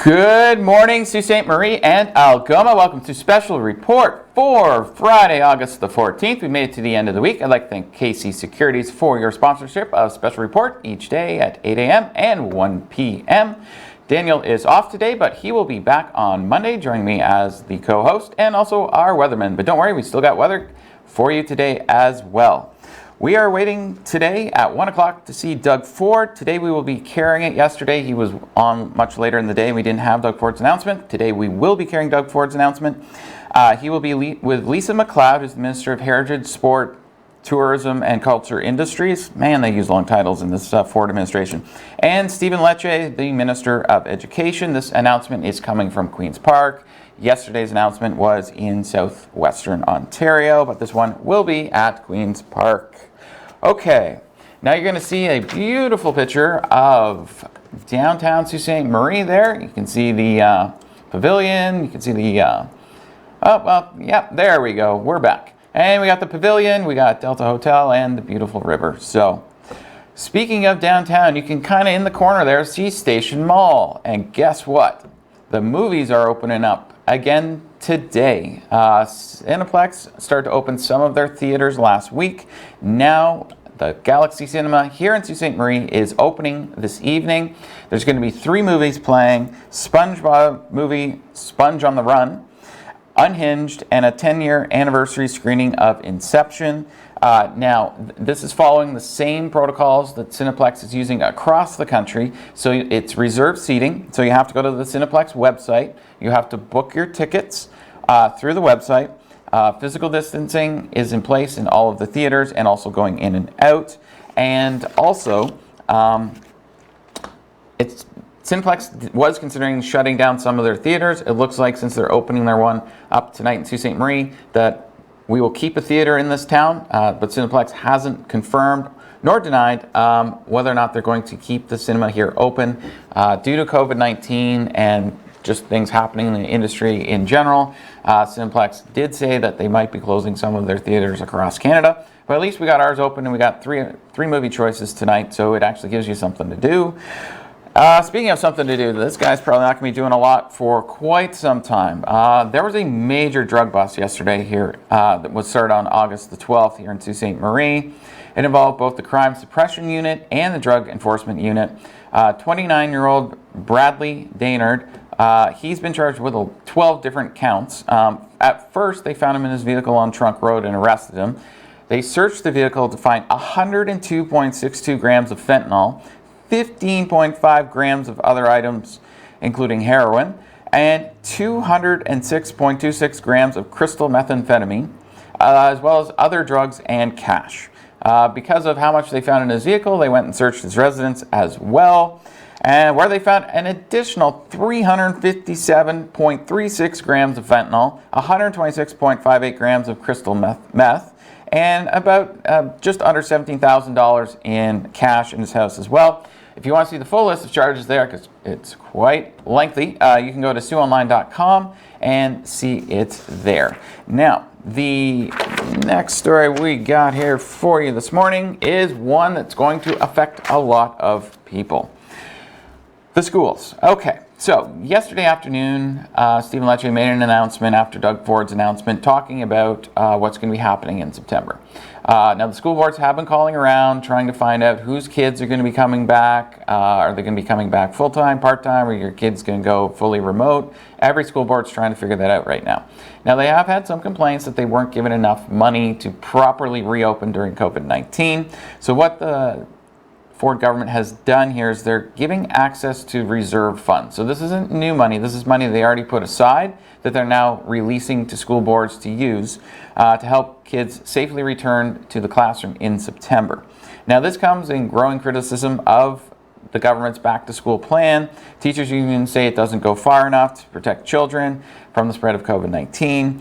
Good morning, Sault Ste. Marie and Algoma. Welcome to Special Report for Friday, August the 14th. We made it to the end of the week. I'd like to thank KC Securities for your sponsorship of Special Report each day at 8 a.m. and 1 p.m. Daniel is off today, but he will be back on Monday, joining me as the co-host and also our weatherman. But don't worry, we still got weather for you today as well. We are waiting today at 1 o'clock to see Doug Ford. Today we will be carrying it. Yesterday he was on much later in the day. We didn't have Doug Ford's announcement. Today we will be carrying Doug Ford's announcement. He will be with Lisa MacLeod, who's the Minister of Heritage, Sport, Tourism and Culture Industries. Man, they use long titles in this Ford administration. And Stephen Lecce, the Minister of Education. This announcement is coming from Queen's Park. Yesterday's announcement was in southwestern Ontario, but this one will be at Queen's Park. Okay, now you're going to see a beautiful picture of downtown Sault Ste. Marie there. You can see the pavilion. You can see the, there we go. We're back. And we got the pavilion, we got Delta Hotel, and the beautiful river. So, speaking of downtown, you can kind of in the corner there see Station Mall. And guess what? The movies are opening up again today. Cineplex started to open some of their theaters last week. Now the Galaxy Cinema here in Sault Ste. Marie is opening this evening. There's going to be 3 movies playing: SpongeBob movie Sponge on the Run, Unhinged, and a 10-year anniversary screening of Inception. Now, this is following the same protocols that Cineplex is using across the country. So it's reserved seating. So you have to go to the Cineplex website. You have to book your tickets through the website. Physical distancing is in place in all of the theaters and also going in and out. And also, Cineplex was considering shutting down some of their theaters. It looks like since they're opening their one up tonight in Sault Ste. Marie that we will keep a theater in this town, but Cineplex hasn't confirmed nor denied whether or not they're going to keep the cinema here open. Due to COVID-19 and just things happening in the industry in general, Cineplex did say that they might be closing some of their theaters across Canada. But at least we got ours open and we got three movie choices tonight, so it actually gives you something to do. Speaking of something to do, this guy's probably not going to be doing a lot for quite some time. There was a major drug bust yesterday here that was started on August the 12th here in Sault Ste. Marie. It involved both the Crime Suppression Unit and the Drug Enforcement Unit. 29-year-old Bradley Daynard, he's been charged with 12 different counts. At first, they found him in his vehicle on Trunk Road and arrested him. They searched the vehicle to find 102.62 grams of fentanyl, 15.5 grams of other items, including heroin, and 206.26 grams of crystal methamphetamine, as well as other drugs and cash. Because of how much they found in his vehicle, they went and searched his residence as well, and where they found an additional 357.36 grams of fentanyl, 126.58 grams of crystal meth, and about just under $17,000 in cash in his house as well. If you want to see the full list of charges there, because it's quite lengthy, you can go to SiouxOnline.com and see it there. Now, the next story we got here for you this morning is one that's going to affect a lot of people. The schools. Okay. So, yesterday afternoon, Stephen Lecce made an announcement after Doug Ford's announcement talking about what's going to be happening in September. Now, the school boards have been calling around, trying to find out whose kids are going to be coming back. Are they going to be coming back full-time, part-time, or your kid's going to go fully remote? Every school board's trying to figure that out right now. Now, they have had some complaints that they weren't given enough money to properly reopen during COVID-19. So what the Ford government has done here is they're giving access to reserve funds. So this isn't new money. This is money they already put aside that they're now releasing to school boards to use to help kids safely return to the classroom in September. Now, this comes in growing criticism of the government's back-to-school plan. Teachers unions say it doesn't go far enough to protect children from the spread of COVID-19.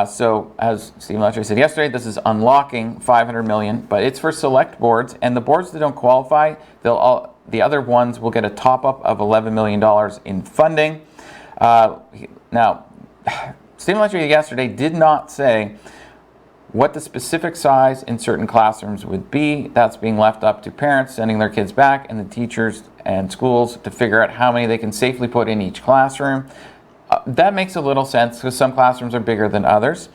So, as Stephen Lecce said yesterday, this is unlocking $500 million, but it's for select boards, and the boards that don't qualify, the other ones will get a top-up of $11 million in funding. Now, Stephen Lecce yesterday did not say what the specific size in certain classrooms would be. That's being left up to parents sending their kids back and the teachers and schools to figure out how many they can safely put in each classroom. That makes a little sense because some classrooms are bigger than others.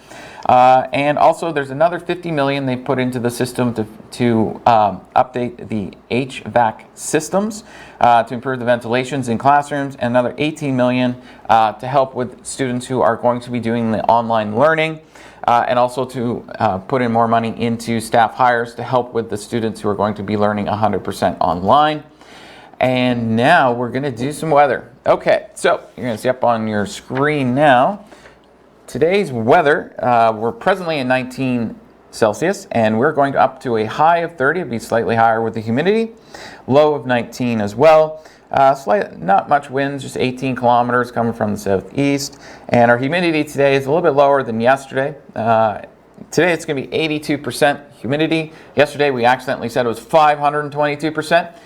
And also there's another $50 million they've put into the system to update the HVAC systems to improve the ventilations in classrooms, and another $18 million to help with students who are going to be doing the online learning, and also to put in more money into staff hires to help with the students who are going to be learning 100% online. And now we're going to do some weather. Okay, so you're going to see up on your screen now today's weather. We're presently at 19 Celsius, and we're going up to a high of 30. It'll be slightly higher with the humidity. Low of 19 as well. Not much winds, just 18 kilometers coming from the southeast. And our humidity today is a little bit lower than yesterday. Today it's going to be 82% humidity. Yesterday we accidentally said it was 522%.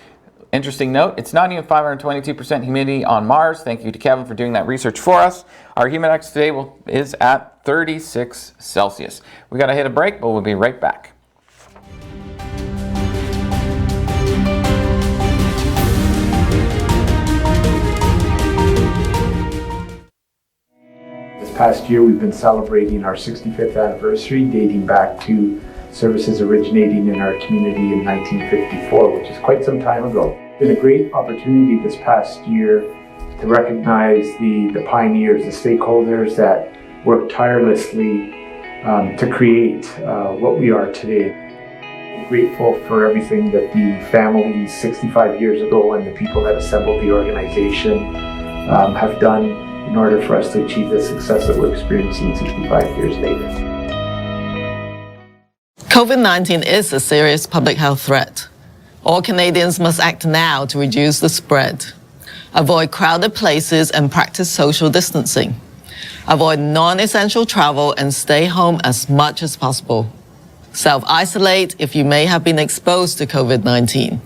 Interesting note, it's not even 522% humidity on Mars. Thank you to Kevin for doing that research for us. Our Humidex today is at 36 Celsius. We got to hit a break, but we'll be right back. This past year we've been celebrating our 65th anniversary, dating back to services originating in our community in 1954, which is quite some time ago. It's been a great opportunity this past year to recognize the pioneers, the stakeholders that worked tirelessly to create what we are today. I'm grateful for everything that the families 65 years ago and the people that assembled the organization have done in order for us to achieve the success that we're experiencing 65 years later. COVID-19 is a serious public health threat. All Canadians must act now to reduce the spread. Avoid crowded places and practice social distancing. Avoid non-essential travel and stay home as much as possible. Self-isolate if you may have been exposed to COVID-19.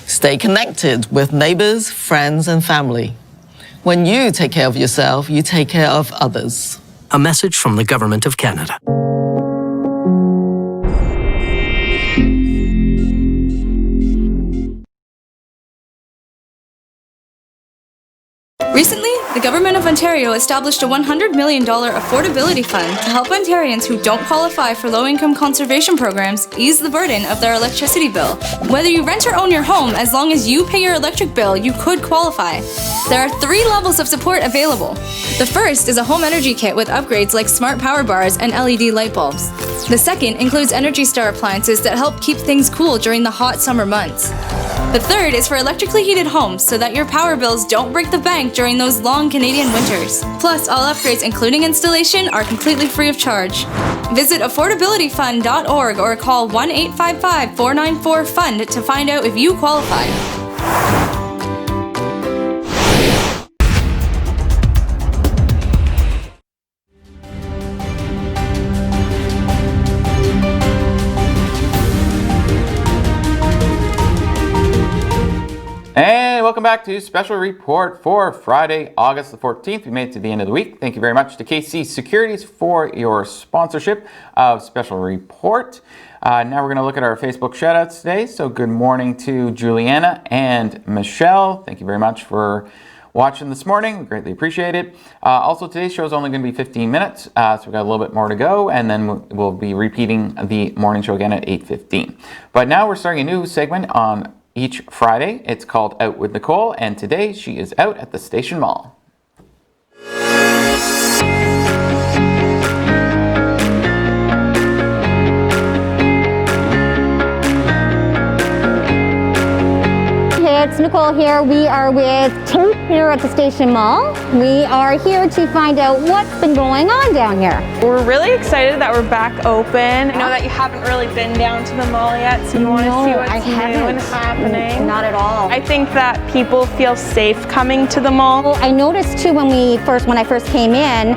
Stay connected with neighbors, friends, and family. When you take care of yourself, you take care of others. A message from the Government of Canada. Recently, the Government of Ontario established a $100 million affordability fund to help Ontarians who don't qualify for low-income conservation programs ease the burden of their electricity bill. Whether you rent or own your home, as long as you pay your electric bill, you could qualify. There are 3 levels of support available. The first is a home energy kit with upgrades like smart power bars and LED light bulbs. The second includes Energy Star appliances that help keep things cool during the hot summer months. The third is for electrically heated homes so that your power bills don't break the bank during those long Canadian winters. Plus, all upgrades, including installation, are completely free of charge. Visit affordabilityfund.org or call 1-855-494-FUND to find out if you qualify. And welcome back to Special Report for Friday, August the 14th. We made it to the end of the week. Thank you very much to KC Securities for your sponsorship of Special Report. Now we're going to look at our Facebook shoutouts today. So good morning to Juliana and Michelle. Thank you very much for watching this morning. We greatly appreciate it. Also, today's show is only going to be 15 minutes, so we've got a little bit more to go, and then we'll be repeating the morning show again at 8:15. But now we're starting a new segment on each Friday. It's called Out with Nicole, and today she is out at the Station Mall. Hey, it's Nicole here. We are with Tate here at the Station Mall. We are here to find out what's been going on down here. We're really excited that we're back open. I know that you haven't really been down to the mall yet, so you want to see what's new and happening. Not at all. I think that people feel safe coming to the mall. Well, I noticed too when I first came in,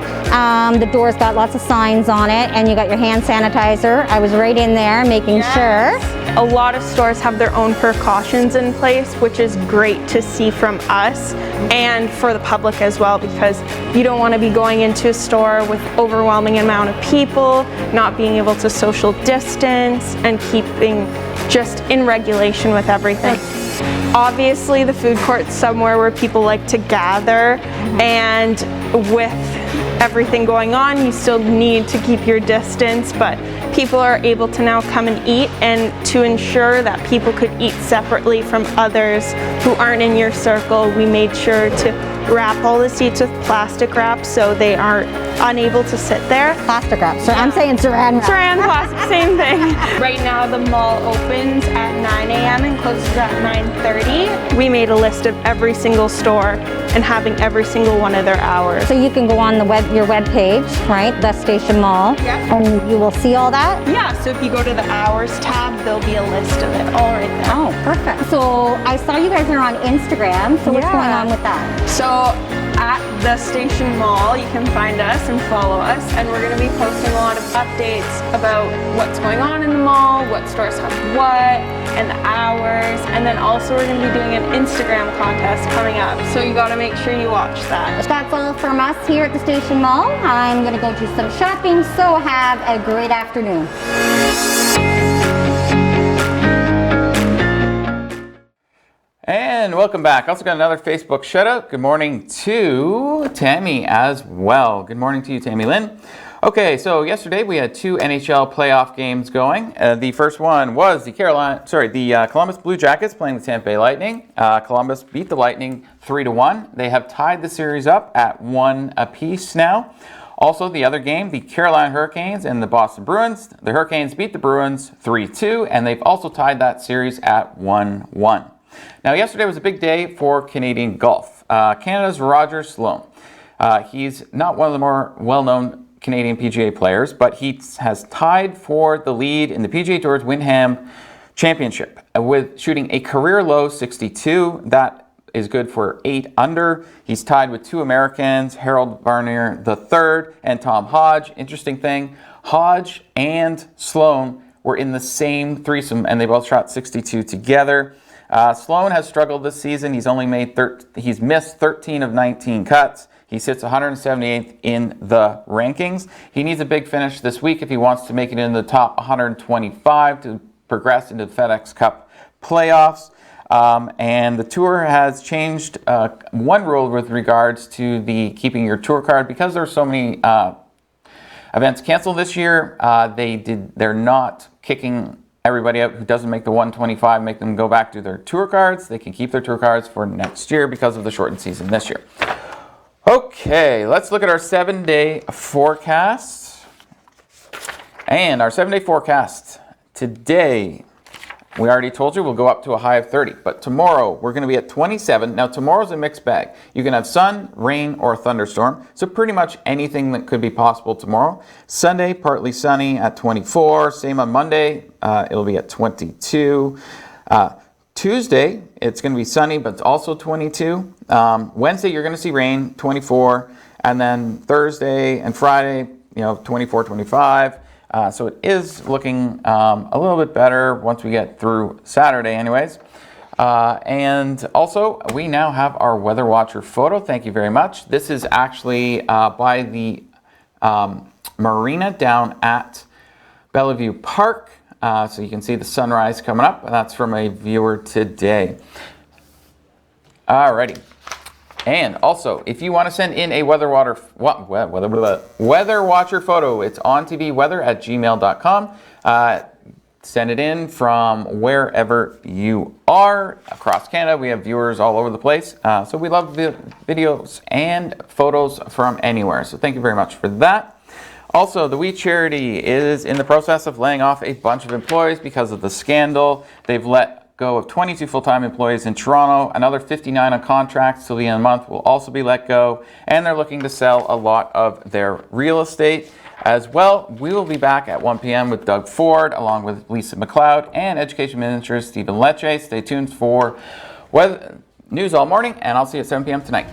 the doors got lots of signs on it, and you got your hand sanitizer. I was right in there making sure. A lot of stores have their own precautions in place, which is great to see from us and for the public as well, because you don't want to be going into a store with overwhelming amount of people, not being able to social distance, and keeping just in regulation with everything. Obviously, the food court's somewhere where people like to gather, and with everything going on, you still need to keep your distance, but people are able to now come and eat, and to ensure that people could eat separately from others who aren't in your circle, we made sure to wrap all the seats with plastic wrap so they are unable to sit there. Plastic wrap. So I'm saying saran wrap. Saran plastic, same thing. Right now the mall opens at 9 a.m. and closes at 9:30. We made a list of every single store and having every single one of their hours. So you can go on the your web page, right? The Station Mall, Yeah. and you will see all that. Yeah, so if you go to the hours tab, there'll be a list of it all right there. Oh, perfect. So I saw you guys are on Instagram. So what's going on with that? So at the Station Mall, you can find us and follow us, and we're going to be posting a lot of updates about what's going on in the mall, what stores have what, and the hours, and then also we're going to be doing an Instagram contest coming up, so you got to make sure you watch that. That's all from us here at the Station Mall. I'm going to go do some shopping, so have a great afternoon. And welcome back. Also got another Facebook shout out. Good morning to Tammy as well. Good morning to you, Tammy Lynn. Okay, so yesterday we had 2 NHL playoff games going. The first one was the Columbus Blue Jackets playing the Tampa Bay Lightning. Columbus beat the Lightning 3-1. They have tied the series up at 1 apiece now. Also, the other game, the Carolina Hurricanes and the Boston Bruins. The Hurricanes beat the Bruins 3-2, and they've also tied that series at 1-1. Now, yesterday was a big day for Canadian golf. Canada's Roger Sloan. He's not one of the more well-known Canadian PGA players, but he has tied for the lead in the PGA Tour's Wyndham Championship with shooting a career-low 62. That is good for 8 under. He's tied with 2 Americans, Harold Varner III and Tom Hodge. Interesting thing, Hodge and Sloan were in the same threesome, and they both shot 62 together. Sloan has struggled this season. He's missed 13 of 19 cuts. He sits 178th in the rankings. He needs a big finish this week if he wants to make it in the top 125 to progress into the FedEx Cup playoffs. And the tour has changed one rule with regards to the keeping your tour card because there's so many events canceled this year. They're not kicking everybody out who doesn't make the 125, make them go back to their tour cards. They can keep their tour cards for next year because of the shortened season this year. Okay, let's look at our 7-day forecast. And our 7-day forecast today, we already told you we'll go up to a high of 30, but tomorrow we're going to be at 27. Now tomorrow's a mixed bag. You can have sun, rain, or a thunderstorm, so pretty much anything that could be possible tomorrow. Sunday, partly sunny at 24. Same on Monday, it'll be at 22. Tuesday, it's going to be sunny, but it's also 22. Wednesday, you're going to see rain, 24. And then Thursday and Friday, 24, 25. So it is looking a little bit better once we get through Saturday anyways. And also, we now have our Weather Watcher photo. Thank you very much. This is actually by the marina down at Bellevue Park. So you can see the sunrise coming up. That's from a viewer today. Alrighty. And also, if you want to send in a Weather Watcher photo, it's ontvweather@gmail.com. Send it in from wherever you are across Canada. We have viewers all over the place. So we love the videos and photos from anywhere. So thank you very much for that. Also, the We Charity is in the process of laying off a bunch of employees because of the scandal. They've let go of 22 full-time employees in Toronto. Another 59 on contracts till the end of the month will also be let go. And they're looking to sell a lot of their real estate as well. We will be back at 1 p.m. with Doug Ford, along with Lisa McLeod and Education Minister Stephen Lecce. Stay tuned for News All Morning, and I'll see you at 7 p.m. tonight.